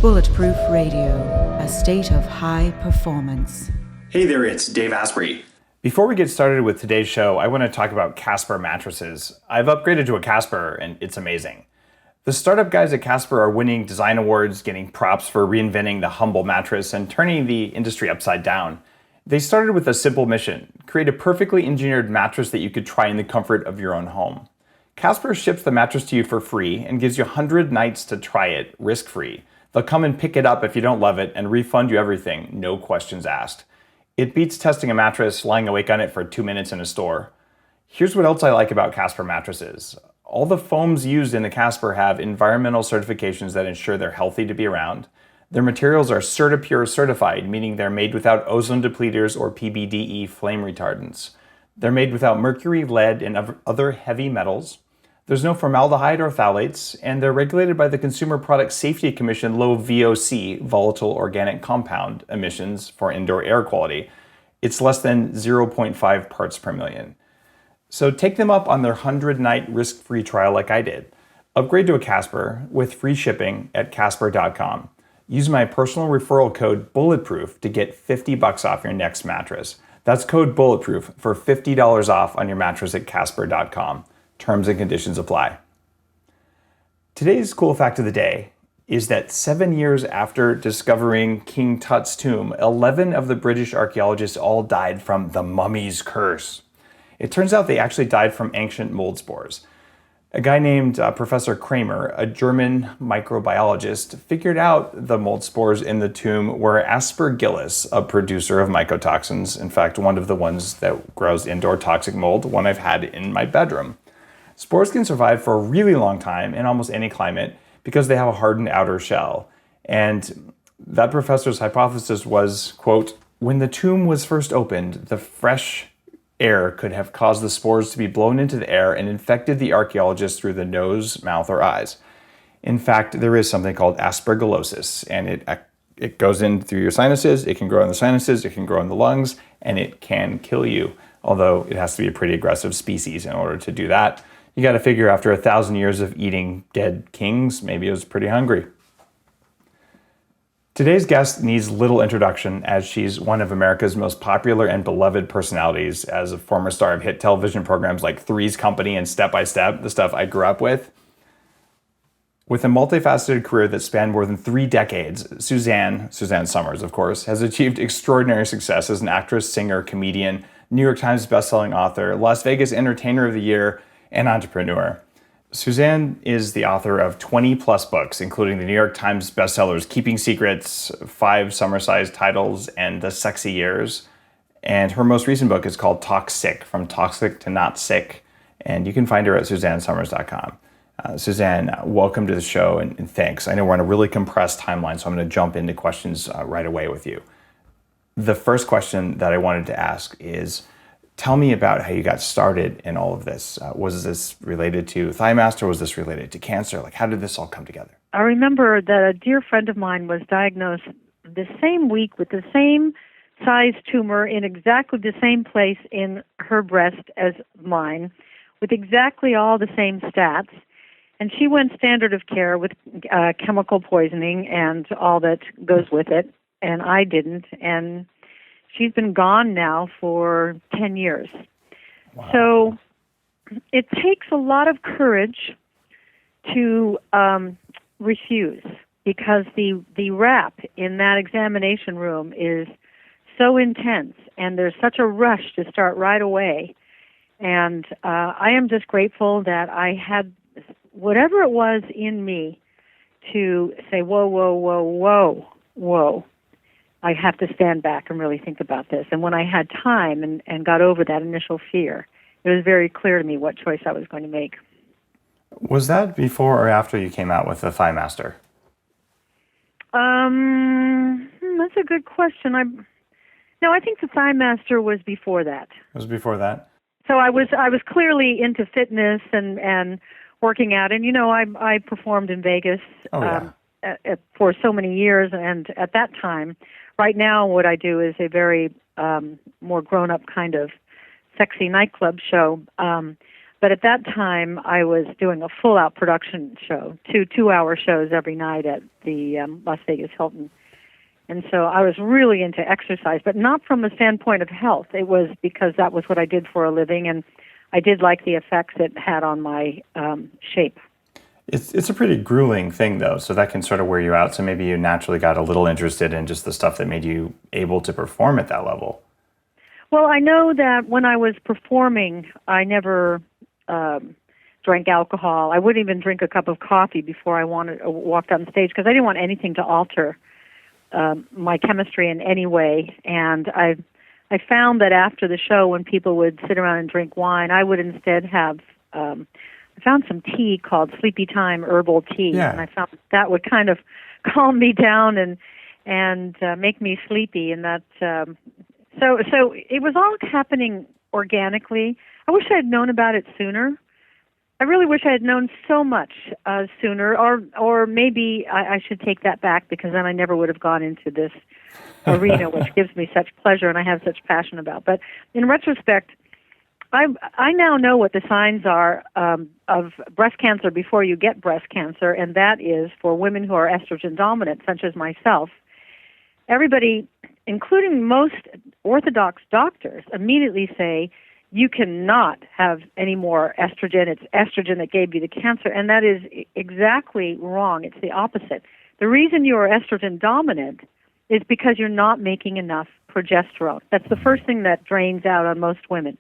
Bulletproof Radio, a state of high performance. Hey there, it's Dave Asprey. Before we get started with today's show, I want to talk about Casper Mattresses. I've upgraded to a Casper, and it's amazing. The startup guys at Casper are winning design awards, getting props for reinventing the humble mattress, and turning the industry upside down. They started with a simple mission: create a perfectly engineered mattress that you could try in the comfort of your own home. Casper ships the mattress to you for free and gives you 100 nights to try it, risk-free. They'll come and pick it up if you don't love it and refund you everything, no questions asked. It beats testing a mattress, lying awake on it for 2 minutes in a store. Here's what else I like about Casper mattresses. All the foams used in the Casper have environmental certifications that ensure they're healthy to be around. Their materials are CertiPure certified, meaning they're made without ozone depleters or PBDE flame retardants. They're made without mercury, lead, and other heavy metals. There's no formaldehyde or phthalates, and they're regulated by the Consumer Product Safety Commission low VOC, volatile organic compound, emissions for indoor air quality. It's less than 0.5 parts per million. So take them up on their 100-night risk-free trial like I did. Upgrade to a Casper with free shipping at Casper.com. Use my personal referral code Bulletproof to get $50 off your next mattress. That's code Bulletproof for $50 off on your mattress at Casper.com. Terms and conditions apply. Today's cool fact of the day is that 7 years after discovering King Tut's tomb, 11 of the British archaeologists all died from the mummy's curse. It turns out they actually died from ancient mold spores. A guy named Professor Kramer, a German microbiologist, figured out the mold spores in the tomb were aspergillus, a producer of mycotoxins. In fact, one of the ones that grows indoor toxic mold, one I've had in my bedroom. Spores can survive for a really long time in almost any climate because they have a hardened outer shell. And that professor's hypothesis was, quote, when the tomb was first opened, the fresh air could have caused the spores to be blown into the air and infected the archaeologist through the nose, mouth, or eyes. In fact, there is something called aspergillosis, and it goes in through your sinuses, it can grow in the sinuses, it can grow in the lungs, and it can kill you, although it has to be a pretty aggressive species in order to do that. You got to figure after 1,000 years of eating dead kings, maybe it was pretty hungry. Today's guest needs little introduction as she's one of America's most popular and beloved personalities as a former star of hit television programs like Three's Company and Step by Step, the stuff I grew up with. With a multifaceted career that spanned more than 3 decades, Suzanne Somers, of course, has achieved extraordinary success as an actress, singer, comedian, New York Times bestselling author, Las Vegas Entertainer of the Year, and entrepreneur. Suzanne is the author of 20 plus books, including the New York Times bestsellers Keeping Secrets, 5 summer-sized titles, and The Sexy Years. And her most recent book is called Tox-Sick, From Toxic to Not Sick. And you can find her at SuzanneSomers.com. Suzanne, welcome to the show and thanks. I know we're on a really compressed timeline, so I'm going to jump into questions right away with you. The first question that I wanted to ask is, tell me about how you got started in all of this. Was this related to Thighmaster? Was this related to cancer? Like, how did this all come together? I remember that a dear friend of mine was diagnosed the same week with the same size tumor in exactly the same place in her breast as mine, with exactly all the same stats. And she went standard of care with chemical poisoning and all that goes with it, and I didn't. And she's been gone now for 10 years. Wow. So it takes a lot of courage to refuse, because the rap in that examination room is so intense, and there's such a rush to start right away. And I am just grateful that I had whatever it was in me to say, whoa, whoa, whoa, whoa, whoa. I have to stand back and really think about this. And when I had time and got over that initial fear, it was very clear to me what choice I was going to make. Was that before or after you came out with the Thighmaster? That's a good question. I think the Thighmaster was before that. It was before that? So I was clearly into fitness and working out. And, I performed in Vegas for so many years. And at that time, right now what I do is a very more grown-up kind of sexy nightclub show. But at that time, I was doing a full-out production show, two-hour shows every night at the Las Vegas Hilton. And so I was really into exercise, but not from a standpoint of health. It was because that was what I did for a living, and I did like the effects it had on my shape. It's a pretty grueling thing, though, so that can sort of wear you out. So maybe you naturally got a little interested in just the stuff that made you able to perform at that level. Well, I know that when I was performing, I never drank alcohol. I wouldn't even drink a cup of coffee before I walked on stage because I didn't want anything to alter my chemistry in any way. And I found that after the show, when people would sit around and drink wine, I would instead have I found some tea called Sleepy Time herbal tea, and I found that would kind of calm me down and make me sleepy. And that so it was all happening organically. I wish I had known about it sooner. I really wish I had known so much sooner, or maybe I should take that back, because then I never would have gone into this arena, which gives me such pleasure and I have such passion about. But in retrospect, I now know what the signs are of breast cancer before you get breast cancer, and that is for women who are estrogen dominant, such as myself. Everybody, including most orthodox doctors, immediately say, you cannot have any more estrogen. It's estrogen that gave you the cancer, and that is exactly wrong. It's the opposite. The reason you are estrogen dominant is because you're not making enough progesterone. That's the first thing that drains out on most women.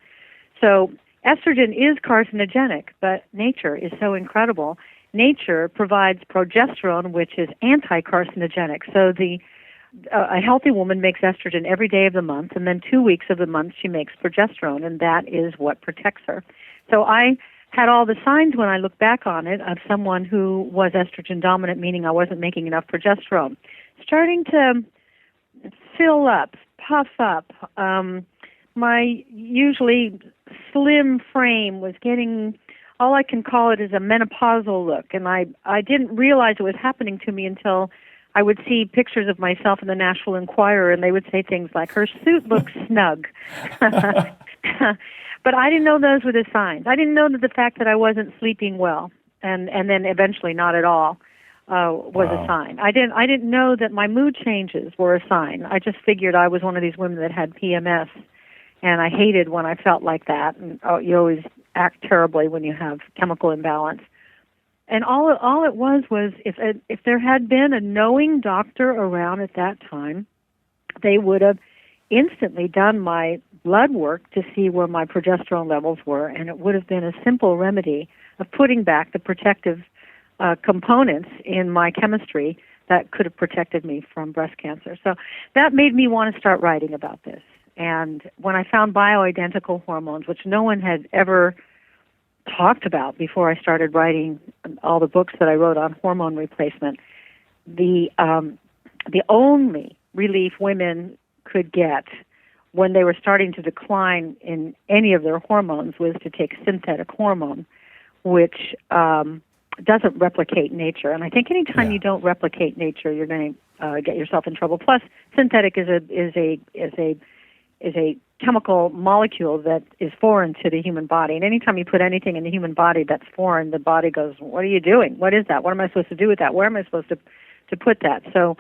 So estrogen is carcinogenic, but nature is so incredible. Nature provides progesterone, which is anti-carcinogenic. So a healthy woman makes estrogen every day of the month, and then 2 weeks of the month she makes progesterone, and that is what protects her. So I had all the signs when I look back on it of someone who was estrogen dominant, meaning I wasn't making enough progesterone. Starting to fill up, puff up. My usually slim frame was getting, all I can call it is a menopausal look, and I didn't realize it was happening to me until I would see pictures of myself in the Nashville Enquirer, and they would say things like, her suit looks snug. But I didn't know those were the signs. I didn't know that the fact that I wasn't sleeping well, and then eventually not at all, was a sign. I didn't know that my mood changes were a sign. I just figured I was one of these women that had PMS, and I hated when I felt like that. And you always act terribly when you have chemical imbalance. And all it was if there had been a knowing doctor around at that time, they would have instantly done my blood work to see where my progesterone levels were, and it would have been a simple remedy of putting back the protective components in my chemistry that could have protected me from breast cancer. So that made me want to start writing about this. And when I found bioidentical hormones, which no one had ever talked about before I started writing all the books that I wrote on hormone replacement, the only relief women could get when they were starting to decline in any of their hormones was to take synthetic hormone, which doesn't replicate nature. And I think anytime you don't replicate nature, you're going to get yourself in trouble. Plus, synthetic is a chemical molecule that is foreign to the human body. And anytime you put anything in the human body that's foreign, the body goes, what are you doing? What is that? What am I supposed to do with that? Where am I supposed to put that? So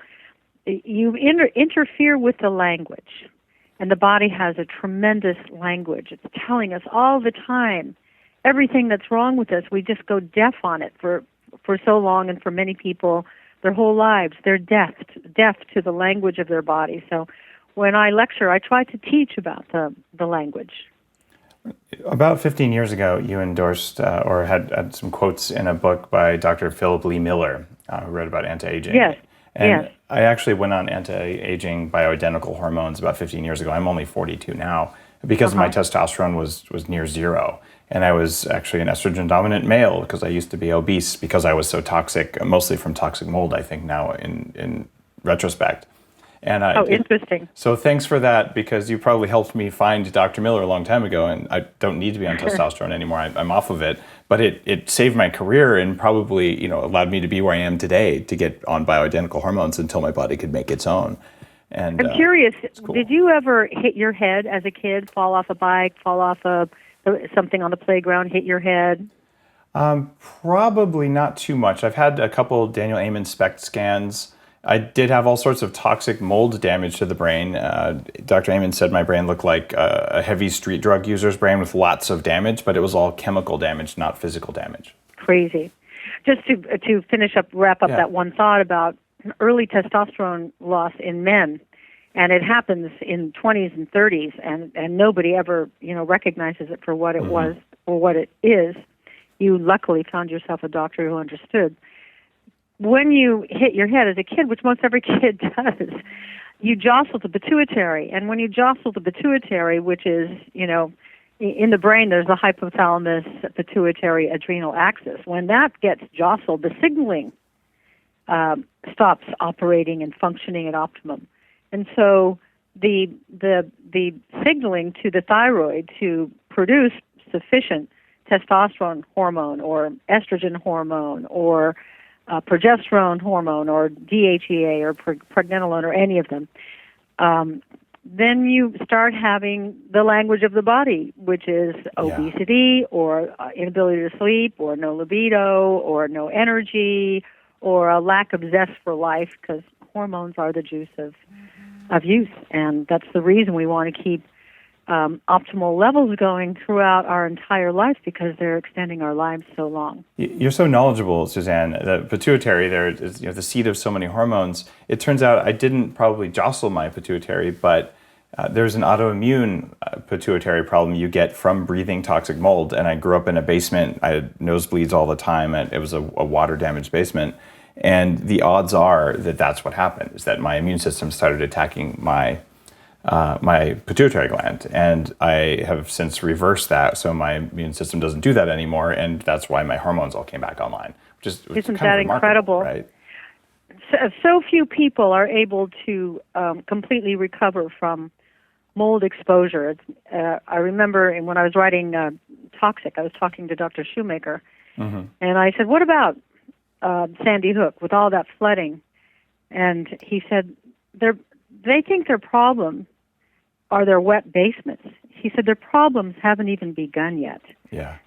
you interfere with the language. And the body has a tremendous language. It's telling us all the time everything that's wrong with us. We just go deaf on it for so long, and for many people, their whole lives, they're deaf to the language of their body. So when I lecture, I try to teach about the language. About 15 years ago, you endorsed or had some quotes in a book by Dr. Philip Lee Miller, who wrote about anti-aging. Yes. And I actually went on anti-aging bioidentical hormones about 15 years ago. I'm only 42 now. Because my testosterone was near zero. And I was actually an estrogen-dominant male because I used to be obese because I was so toxic, mostly from toxic mold, I think now in retrospect. And interesting. So thanks for that, because you probably helped me find Dr. Miller a long time ago, and I don't need to be on testosterone anymore. I'm off of it, but it saved my career and probably allowed me to be where I am today, to get on bioidentical hormones until my body could make its own. And I'm curious, cool. Did you ever hit your head as a kid, fall off a bike, fall off something on the playground, hit your head? Probably not too much. I've had a couple Daniel Amen SPECT scans. I did have all sorts of toxic mold damage to the brain. Dr. Amen said my brain looked like a heavy street drug user's brain with lots of damage, but it was all chemical damage, not physical damage. Crazy. Just to wrap up that one thought about early testosterone loss in men, and it happens in 20s and 30s, and nobody ever recognizes it for what it was or what it is. You luckily found yourself a doctor who understood. When you hit your head as a kid, which most every kid does, you jostle the pituitary, and when you jostle the pituitary, which is in the brain, there's the hypothalamus, pituitary, adrenal axis. When that gets jostled, the signaling stops operating and functioning at optimum. And so the signaling to the thyroid to produce sufficient testosterone hormone or estrogen hormone or progesterone hormone or DHEA or pregnenolone or any of them, then you start having the language of the body, which is obesity or inability to sleep or no libido or no energy or a lack of zest for life, because hormones are the juice of youth. And that's the reason we want to keep optimal levels going throughout our entire life, because they're extending our lives so long. You're so knowledgeable, Suzanne. The pituitary there is the seat of so many hormones. It turns out I didn't probably jostle my pituitary, but there's an autoimmune pituitary problem you get from breathing toxic mold. And I grew up in a basement. I had nosebleeds all the time. It was a water-damaged basement. And the odds are that that's what happened, is that my immune system started attacking my pituitary gland, and I have since reversed that, so my immune system doesn't do that anymore, and that's why my hormones all came back online. Isn't that incredible? Right? So few people are able to completely recover from mold exposure. I remember when I was writing Tox-Sick, I was talking to Dr. Shoemaker, and I said, "What about Sandy Hook with all that flooding?" And he said, they think their problem are their wet basements. He said their problems haven't even begun yet. Yeah.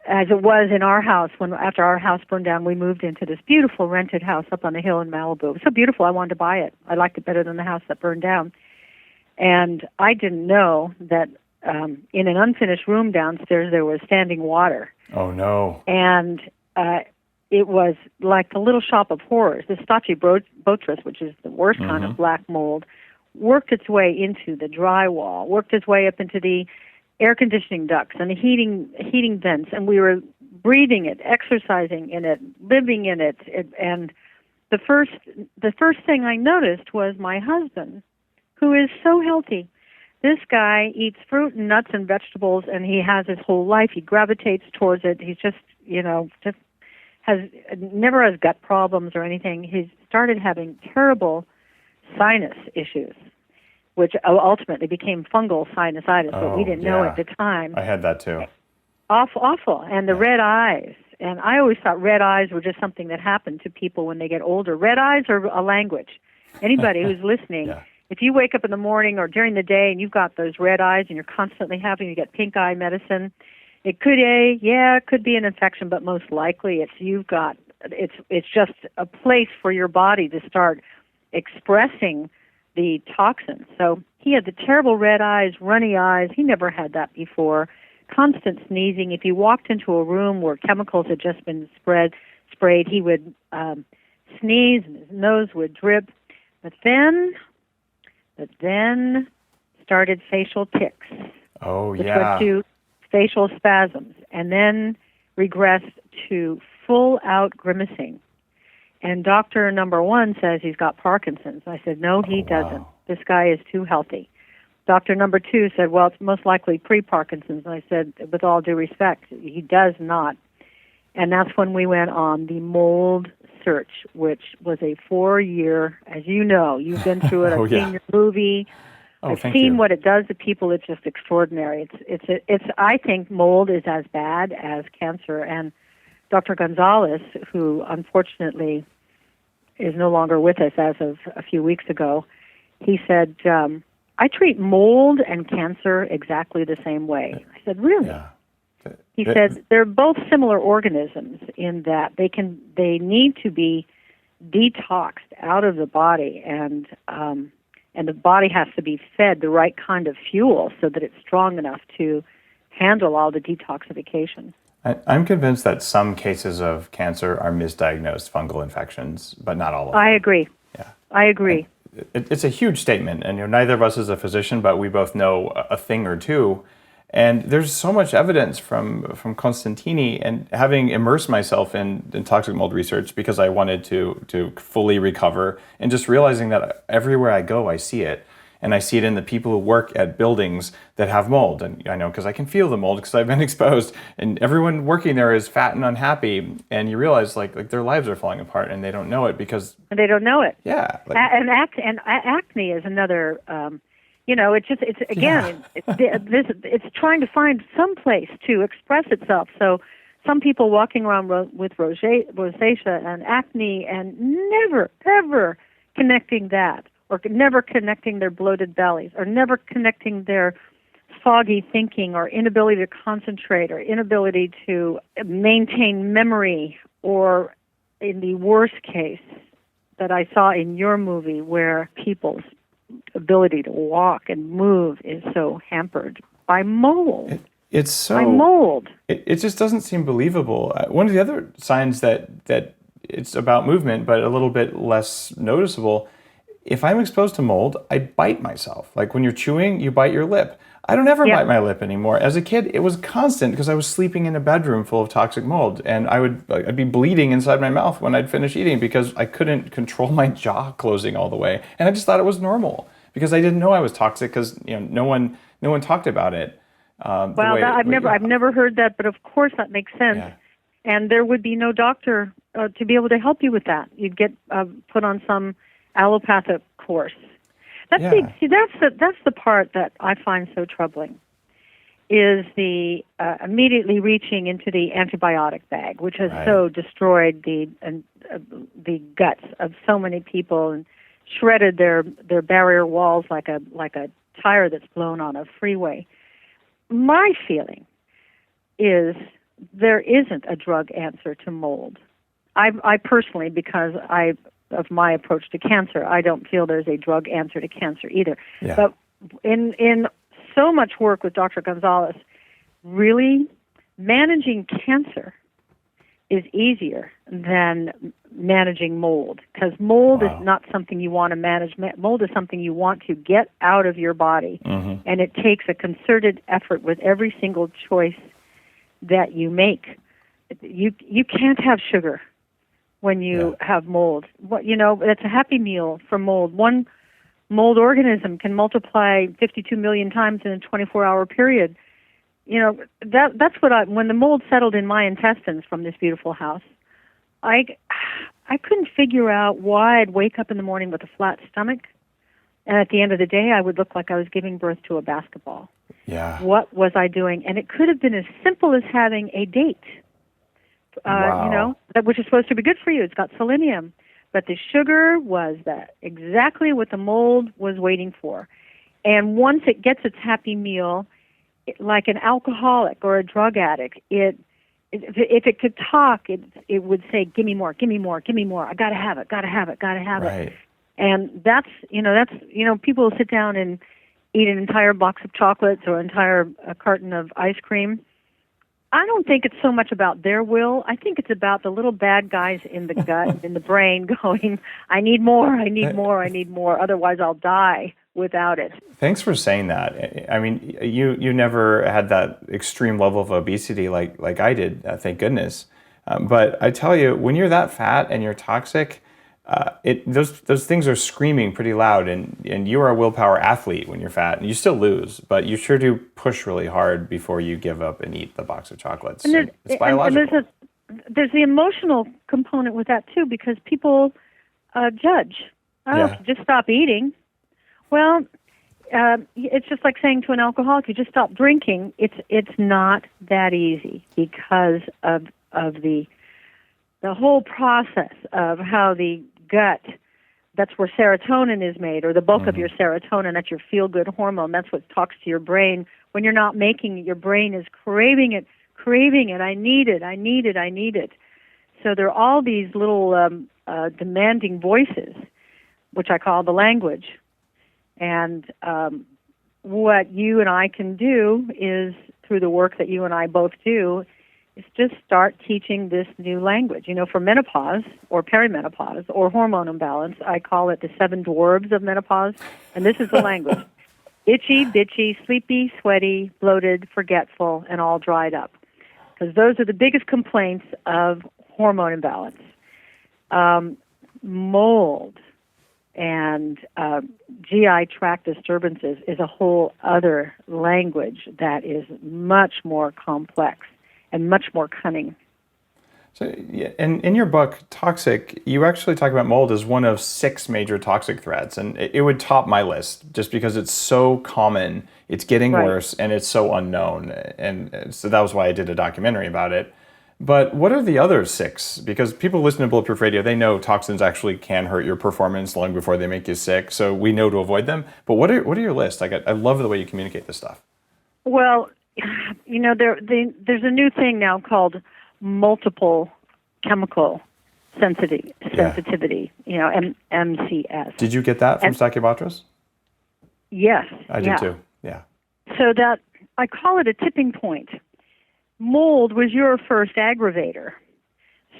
As it was in our house, after our house burned down, we moved into this beautiful rented house up on the hill in Malibu. It was so beautiful, I wanted to buy it. I liked it better than the house that burned down. And I didn't know that in an unfinished room downstairs there was standing water. Oh, no. And it was like the Little Shop of Horrors. The Stachybotrys, which is the worst kind of black mold, worked its way into the drywall, worked its way up into the air conditioning ducts and the heating vents, and we were breathing it, exercising in it, living in it. And the first thing I noticed was my husband, who is so healthy. This guy eats fruit and nuts and vegetables, and he has his whole life. He gravitates towards it. He's just never has gut problems or anything. He's started having terrible sinus issues, which ultimately became fungal sinusitis, but we didn't know at the time. I had that too. Awful. And the red eyes. And I always thought red eyes were just something that happened to people when they get older. Red eyes are a language. Anybody who's listening, if you wake up in the morning or during the day and you've got those red eyes and you're constantly having to get pink eye medicine, it could be an infection, but most likely it's just a place for your body to start expressing the toxins. So he had the terrible red eyes, runny eyes. He never had that before. Constant sneezing. If he walked into a room where chemicals had just been sprayed, he would sneeze and his nose would drip. But then started facial tics. Which went to facial spasms, and then regressed to full-out grimacing. And doctor number one says he's got Parkinson's. I said, no, he doesn't. Wow. This guy is too healthy. Doctor number two said, well, it's most likely pre-Parkinson's. And I said, with all due respect, he does not. And that's when we went on the mold search, which was a 4-year, as you know, you've been through it. I've seen your movie. I've seen what it does to people. It's just extraordinary. It's. I think mold is as bad as cancer. And Dr. Gonzalez, who unfortunately is no longer with us as of a few weeks ago, he said, I treat mold and cancer exactly the same way. I said, really? Yeah. He said they're both similar organisms in that they need to be detoxed out of the body, and the body has to be fed the right kind of fuel so that it's strong enough to handle all the detoxification. I'm convinced that some cases of cancer are misdiagnosed fungal infections, but not all of them. I agree. Yeah. I agree. It's a huge statement, and neither of us is a physician, but we both know a thing or two. And there's so much evidence from Constantini, and having immersed myself in toxic mold research because I wanted to fully recover, and just realizing that everywhere I go, I see it. And I see it in the people who work at buildings that have mold. And I know because I can feel the mold because I've been exposed. And everyone working there is fat and unhappy. And you realize like their lives are falling apart and they don't know it because... And they don't know it. Yeah. And acne is another... it's trying to find some place to express itself. So some people walking around with rosacea and acne and never, ever connecting that, or never connecting their bloated bellies, or never connecting their foggy thinking, or inability to concentrate, or inability to maintain memory, or in the worst case that I saw in your movie where people's ability to walk and move is so hampered by mold. It's so... By mold. It just doesn't seem believable. One of the other signs that it's about movement, but a little bit less noticeable, if I'm exposed to mold, I bite myself. Like when you're chewing, you bite your lip. I don't ever bite my lip anymore. As a kid, it was constant because I was sleeping in a bedroom full of toxic mold, and I'd be bleeding inside my mouth when I'd finish eating because I couldn't control my jaw closing all the way, and I just thought it was normal because I didn't know I was toxic because no one talked about it. I've never heard that, but of course that makes sense. Yeah. And there would be no doctor to be able to help you with that. You'd get put on some allopathic course. That's the part that I find so troubling, is the immediately reaching into the antibiotic bag, which has so destroyed the guts of so many people and shredded their barrier walls like a tire that's blown on a freeway. My feeling is there isn't a drug answer to mold. I personally, because of my approach to cancer, I don't feel there's a drug answer to cancer either. Yeah. But in so much work with Dr. Gonzalez, really managing cancer is easier than managing mold, because mold is not something you want to manage. Mold is something you want to get out of your body, and it takes a concerted effort with every single choice that you make. You can't have sugar when you have mold. It's a happy meal for mold. One mold organism can multiply 52 million times in a 24-hour period. That's what when the mold settled in my intestines from this beautiful house, I couldn't figure out why I'd wake up in the morning with a flat stomach, and at the end of the day, I would look like I was giving birth to a basketball. Yeah. What was I doing? And it could have been as simple as having a date. Which is supposed to be good for you. It's got selenium. But the sugar was exactly what the mold was waiting for. And once it gets its happy meal, like an alcoholic or a drug addict, if it could talk, it would say, "Give me more, give me more, give me more. I gotta have it, gotta have it, gotta have it." And that's people will sit down and eat an entire box of chocolates or an entire carton of ice cream. I don't think it's so much about their will. I think it's about the little bad guys in the gut, in the brain, going, "I need more, I need more, I need more. Otherwise, I'll die without it." Thanks for saying that. I mean, you never had that extreme level of obesity like I did, thank goodness. But I tell you, when you're that fat and you're toxic, those things are screaming pretty loud, and you are a willpower athlete when you're fat, and you still lose, but you sure do push really hard before you give up and eat the box of chocolates. And it's biological. And there's the emotional component with that too, because people judge. Just stop eating. Well, it's just like saying to an alcoholic, "You just stop drinking." It's not that easy because of the whole process of how the gut. That's where serotonin is made, or the bulk of your serotonin. That's your feel-good hormone. That's what talks to your brain. When you're not making it, your brain is craving it. I need it. So there are all these little demanding voices, which I call the language. And what you and I can do is, through the work that you and I both do, is just start teaching this new language. For menopause or perimenopause or hormone imbalance, I call it the 7 dwarves of menopause, and this is the language. Itchy, bitchy, sleepy, sweaty, bloated, forgetful, and all dried up. Because those are the biggest complaints of hormone imbalance. Mold and GI tract disturbances is a whole other language that is much more complex and much more cunning. So, yeah, and in your book, Tox-Sick, you actually talk about mold as one of 6 major toxic threats, and it would top my list just because it's so common, it's getting worse, and it's so unknown, and so that was why I did a documentary about it. But what are the other 6? Because people listen to Bulletproof Radio, they know toxins actually can hurt your performance long before they make you sick, so we know to avoid them. But what are your lists? I love the way you communicate this stuff. Well, there's a new thing now called multiple chemical sensitivity, MCS. Did you get that from Stachybotrys? Yes. I did too, yeah. So that, I call it a tipping point. Mold was your first aggravator.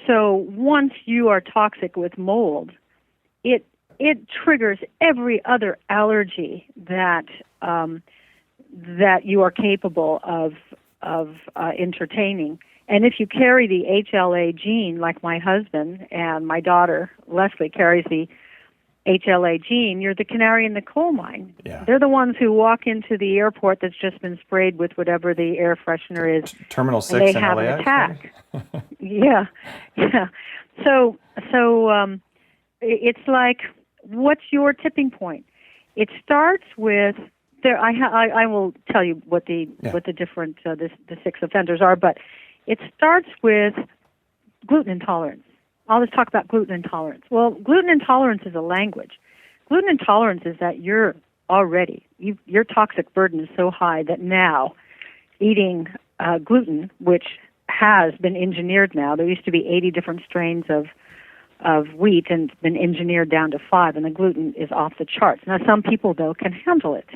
So once you are toxic with mold, it triggers every other allergy that you are capable of entertaining. And if you carry the HLA gene, like my husband and my daughter, Leslie, carries the HLA gene, you're the canary in the coal mine. Yeah. They're the ones who walk into the airport that's just been sprayed with whatever the air freshener is. Terminal 6 and they in have LAX, an attack. Yeah. So it's like, what's your tipping point? It starts with there. I will tell you what the different the 6 offenders are, but it starts with gluten intolerance. I'll just talk about gluten intolerance. Well, gluten intolerance is a language. Gluten intolerance is that your toxic burden is so high that now eating gluten, which has been engineered now, there used to be 80 different strains of wheat and it's been engineered down to 5, and the gluten is off the charts. Now, some people, though, can handle it.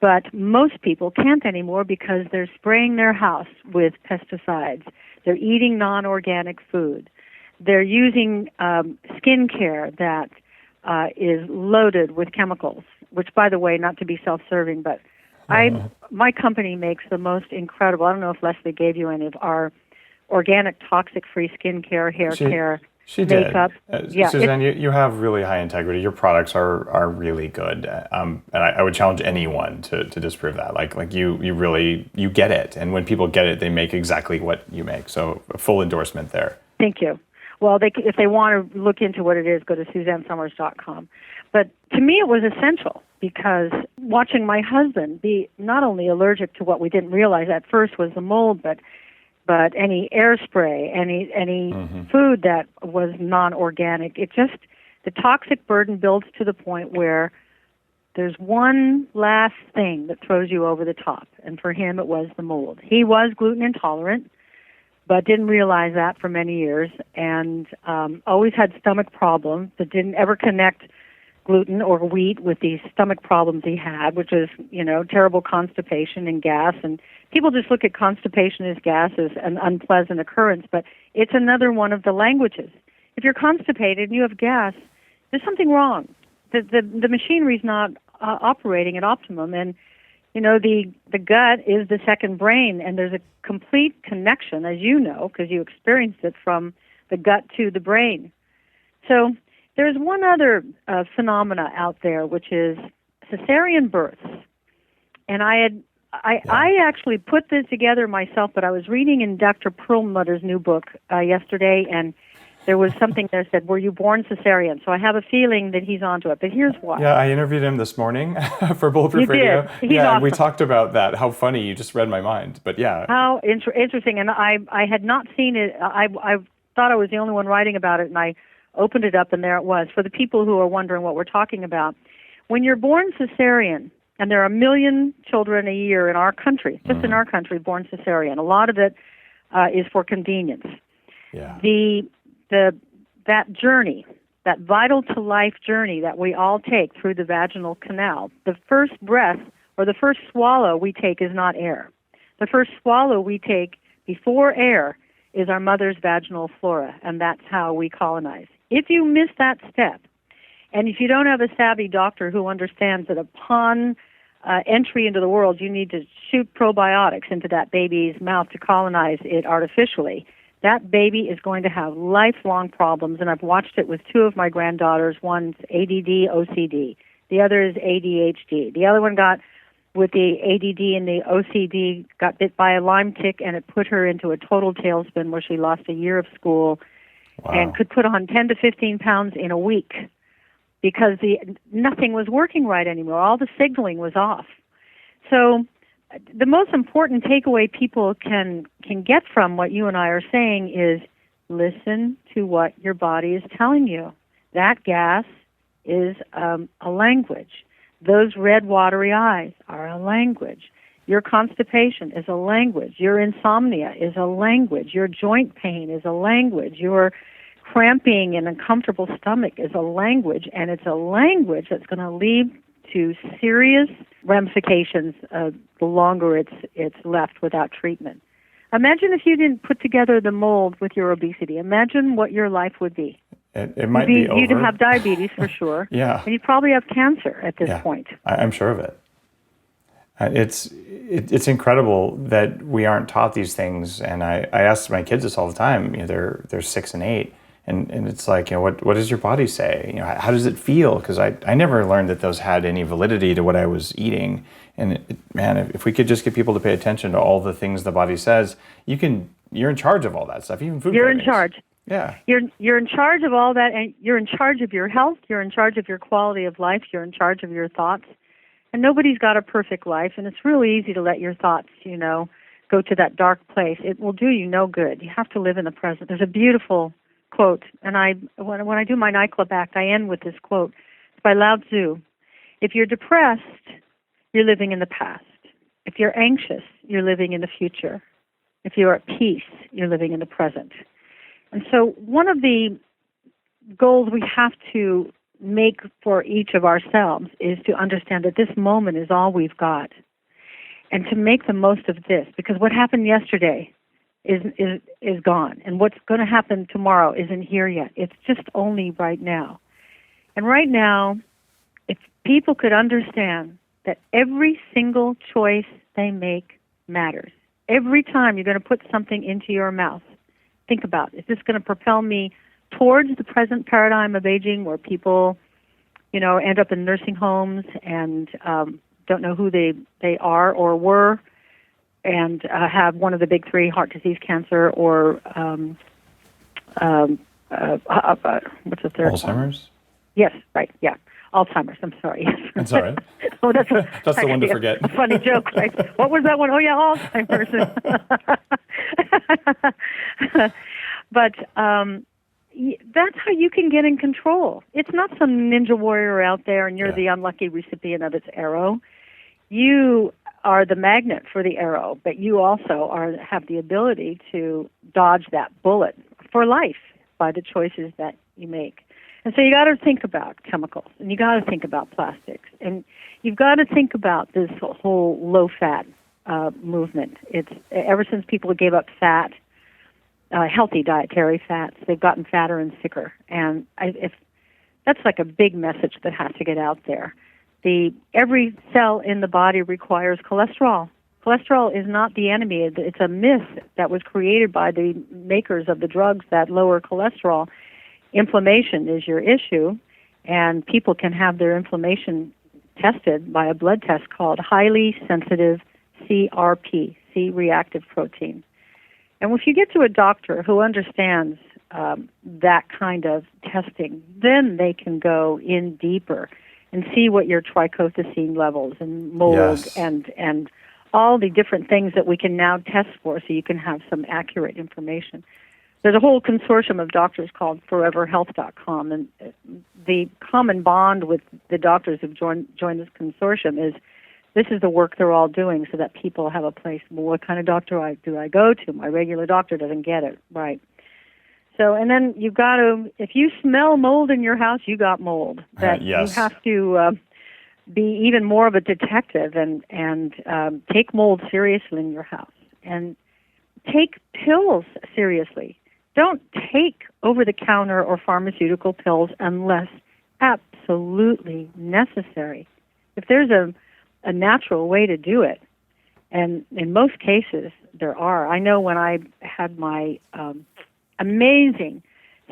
But most people can't anymore because they're spraying their house with pesticides. They're eating non-organic food. They're using skincare that is loaded with chemicals, which, by the way, not to be self-serving, but my company makes the most incredible, I don't know if Leslie gave you any of our organic toxic-free skincare, hair care, she makeup. Did. Suzanne, you have really high integrity. Your products are really good. And I would challenge anyone to disprove that. Like you really, you get it. And when people get it, they make exactly what you make. So a full endorsement there. Thank you. Well, if they want to look into what it is, go to SuzanneSomers.com. But to me, it was essential because watching my husband be not only allergic to what we didn't realize at first was the mold, but any air spray, any food that was non-organic, the toxic burden builds to the point where there's one last thing that throws you over the top. And for him, it was the mold. He was gluten intolerant, but didn't realize that for many years, and always had stomach problems, but didn't ever connect gluten or wheat with these stomach problems he had, which is, terrible constipation and gas. And people just look at constipation as gas as an unpleasant occurrence, but it's another one of the languages. If you're constipated and you have gas, there's something wrong. The machinery's not operating at optimum, and the gut is the second brain, and there's a complete connection, as you know, because you experienced it from the gut to the brain. So there's one other phenomena out there, which is cesarean births. And I actually put this together myself, but I was reading in Dr. Perlmutter's new book yesterday, and there was something there that said, were you born cesarean? So I have a feeling that he's onto it, but here's why. Yeah, I interviewed him this morning for Bulletproof Radio. He's awesome. And we talked about that. How funny, you just read my mind, but yeah. How interesting, and I had not seen it. I thought I was the only one writing about it, and I opened it up, and there it was. For the people who are wondering what we're talking about, when you're born cesarean, and there are 1 million children a year in our country, just in our country, born cesarean. A lot of it is for convenience. Yeah. That journey, that vital to life journey that we all take through the vaginal canal, the first breath or the first swallow we take is not air. The first swallow we take before air is our mother's vaginal flora, and that's how we colonize. If you miss that step, and if you don't have a savvy doctor who understands that upon entry into the world, you need to shoot probiotics into that baby's mouth to colonize it artificially, that baby is going to have lifelong problems. And I've watched it with 2 of my granddaughters. One's ADD, OCD. The other is ADHD. The other one got, with the ADD and the OCD, got bit by a Lyme tick, and it put her into a total tailspin where she lost a year of school and could put on 10 to 15 pounds in a week because nothing was working right anymore. All the signaling was off. So the most important takeaway people can get from what you and I are saying is listen to what your body is telling you. That gas is a language. Those red watery eyes are a language. Your constipation is a language. Your insomnia is a language. Your joint pain is a language. Your cramping and uncomfortable stomach is a language, and it's a language that's going to lead to serious ramifications the longer it's left without treatment. Imagine if you didn't put together the mold with your obesity. Imagine what your life would be. It might be over. You'd have diabetes for sure. Yeah. And you'd probably have cancer at this point. I'm sure of it. It's incredible that we aren't taught these things. And I ask my kids this all the time. They're 6 and 8. And it's like, what does your body say? How does it feel? Because I never learned that those had any validity to what I was eating. And if we could just get people to pay attention to all the things the body says, you're in charge of all that stuff, even food. You're in charge. Yeah. You're in charge of all that, and you're in charge of your health. You're in charge of your quality of life. You're in charge of your thoughts. And nobody's got a perfect life, and it's really easy to let your thoughts, go to that dark place. It will do you no good. You have to live in the present. There's a beautiful quote, and when I do my nightclub act, I end with this quote. It's by Lao Tzu. If you're depressed, you're living in the past. If you're anxious, you're living in the future. If you're at peace, you're living in the present. And so one of the goals we have to make for each of ourselves is to understand that this moment is all we've got, and to make the most of this, because what happened yesterday is gone, and what's going to happen tomorrow isn't here yet. It's just only right now. And right now, if people could understand that every single choice they make matters. Every time you're going to put something into your mouth, think about, is this going to propel me towards the present paradigm of aging where people, end up in nursing homes and don't know who they are or were, and have one of the big 3, heart disease, cancer, or what's the third Alzheimer's? one? Yes, right, yeah. Alzheimer's, I'm sorry. That's all right. Oh, that's the one to forget. A funny joke, right? What was that one? Oh, yeah, Alzheimer's. But that's how you can get in control. It's not some ninja warrior out there and you're the unlucky recipient of its arrow. You are the magnet for the arrow, but you also have the ability to dodge that bullet for life by the choices that you make. And so you got to think about chemicals, and you got to think about plastics, and you've got to think about this whole low-fat movement. It's ever since people gave up fat, healthy dietary fats, they've gotten fatter and sicker. And if that's like a big message that has to get out there. Every cell in the body requires cholesterol. Cholesterol is not the enemy. It's a myth that was created by the makers of the drugs that lower cholesterol. Inflammation is your issue, and people can have their inflammation tested by a blood test called highly sensitive CRP, C-reactive protein. And if you get to a doctor who understands that kind of testing, then they can go in deeper and see what your trichothecene levels and mold and all the different things that we can now test for so you can have some accurate information. there's a whole consortium of doctors called foreverhealth.com, and the common bond with the doctors who've joined this consortium is this is the work they're all doing so that people have a place. Well, what kind of doctor do I go to? My regular doctor doesn't get it, right? So, and then you've got to, if you smell mold in your house, you got mold. That yes. You have to be even more of a detective and take mold seriously in your house. And take pills seriously. Don't take over-the-counter or pharmaceutical pills unless absolutely necessary. If there's a natural way to do it, and in most cases there are. I know when I had my amazing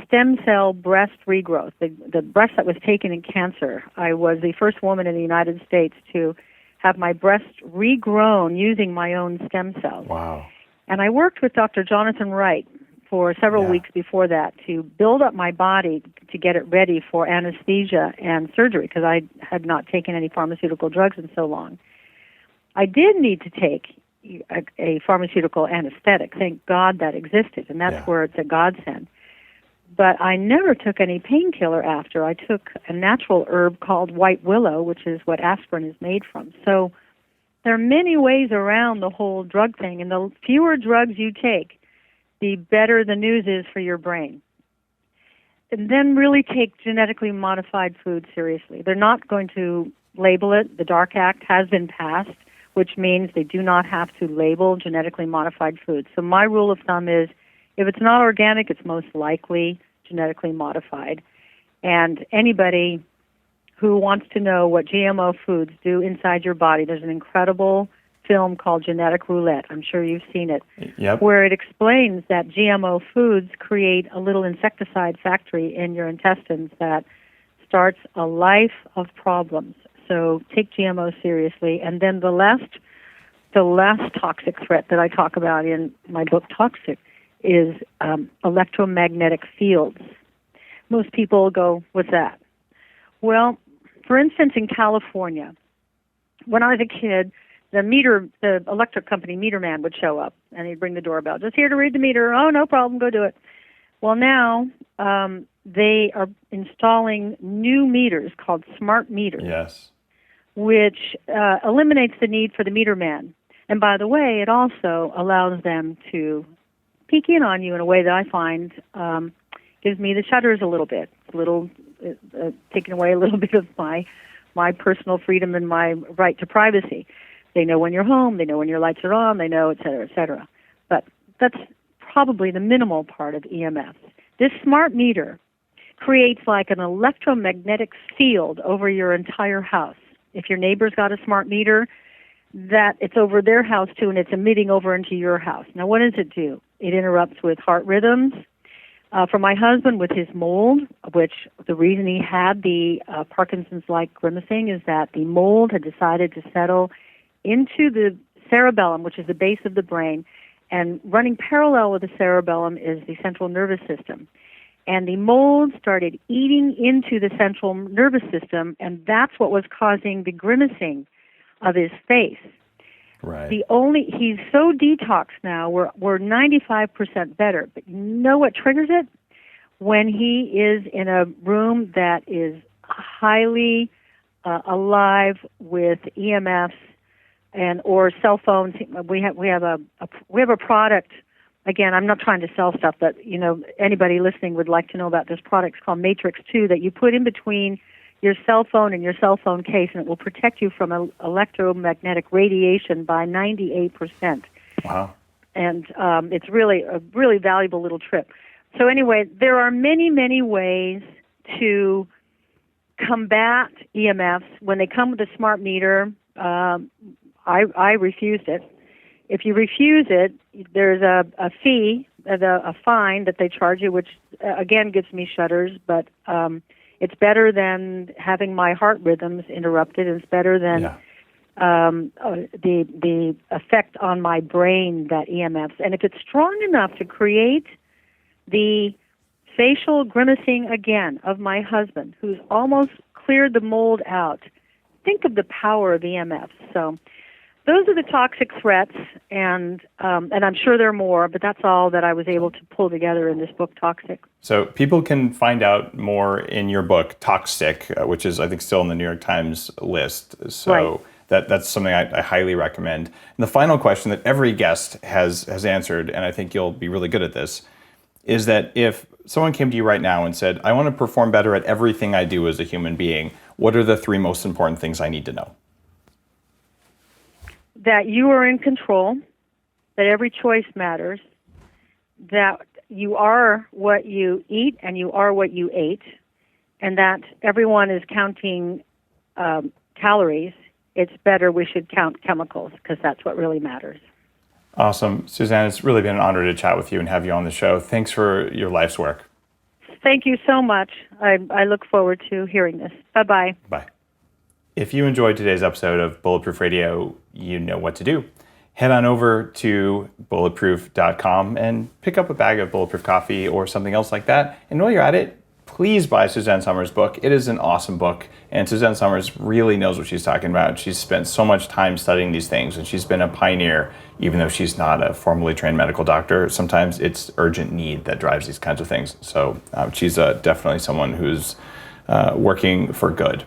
stem cell breast regrowth, the breast that was taken in cancer, I was the first woman in the United States to have my breast regrown using my own stem cells. Wow. And I worked with Dr. Jonathan Wright for several weeks before that to build up my body to get it ready for anesthesia and surgery because I had not taken any pharmaceutical drugs in so long. I did need to take a pharmaceutical anesthetic. Thank God that existed, and that's where it's a godsend. But I never took any painkiller after. I took a natural herb called white willow, which is what aspirin is made from. So there are many ways around the whole drug thing, and the fewer drugs you take, the better the news is for your brain. And then really take genetically modified food seriously. They're not going to label it. The DARK Act has been passed, which means they do not have to label genetically modified foods. So my rule of thumb is if it's not organic, it's most likely genetically modified. And anybody who wants to know what GMO foods do inside your body, there's an incredible film called Genetic Roulette. I'm sure you've seen it. Yep. Where it explains that GMO foods create a little insecticide factory in your intestines that starts a life of problems. So take GMO seriously. And then the last toxic threat that I talk about in my book, Tox-Sick, is electromagnetic fields. Most people go, what's that? Well, for instance, in California, when I was a kid, the electric company meter man would show up, and he'd ring the doorbell. Just here to read the meter. Oh, no problem. Go do it. Well, now they are installing new meters called smart meters. Yes. Which eliminates the need for the meter man. And by the way, it also allows them to peek in on you in a way that I find gives me the shudders a little bit, taking away a little bit of my personal freedom and my right to privacy. They know when you're home, they know when your lights are on, they know, et cetera, et cetera. But that's probably the minimal part of EMF. This smart meter creates like an electromagnetic field over your entire house. If your neighbor's got a smart meter, that it's over their house too, and it's emitting over into your house. Now, what does it do? It interrupts with heart rhythms. For my husband, with his mold, which the reason he had the Parkinson's-like grimacing is that the mold had decided to settle into the cerebellum, which is the base of the brain, and running parallel with the cerebellum is the central nervous system. And the mold started eating into the central nervous system, and that's what was causing the grimacing of his face. Right. He's so detoxed now, we're 95% better. But you know what triggers it? When he is in a room that is highly alive with EMFs and or cell phones. We have a product. Again, I'm not trying to sell stuff, but anybody listening would like to know about this product. It's called Matrix 2 that you put in between your cell phone and your cell phone case, and it will protect you from electromagnetic radiation by 98%. Wow. And it's really a really valuable little trip. So anyway, there are many, many ways to combat EMFs. When they come with a smart meter, I refused it. If you refuse it, there's a fee, a fine that they charge you, which again gives me shudders, but it's better than having my heart rhythms interrupted. It's better than the effect on my brain that EMFs. And if it's strong enough to create the facial grimacing again of my husband, who's almost cleared the mold out, think of the power of EMFs. So those are the toxic threats, and I'm sure there are more, but that's all that I was able to pull together in this book, Tox-Sick. So people can find out more in your book, Tox-Sick, which is, I think, still in the New York Times list. So right. That's something I highly recommend. And the final question that every guest has answered, and I think you'll be really good at this, is that if someone came to you right now and said, I want to perform better at everything I do as a human being, what are the 3 most important things I need to know? That you are in control, that every choice matters, that you are what you eat and you are what you ate, and that everyone is counting calories. It's better we should count chemicals, because that's what really matters. Awesome. Suzanne, it's really been an honor to chat with you and have you on the show. Thanks for your life's work. Thank you so much. I look forward to hearing this. Bye-bye. Bye. If you enjoyed today's episode of Bulletproof Radio, you know what to do. Head on over to bulletproof.com and pick up a bag of Bulletproof coffee or something else like that. And while you're at it, please buy Suzanne Somers' book. It is an awesome book, and Suzanne Somers really knows what she's talking about. She's spent so much time studying these things, and she's been a pioneer, even though she's not a formally trained medical doctor. Sometimes it's urgent need that drives these kinds of things. So she's definitely someone who's working for good.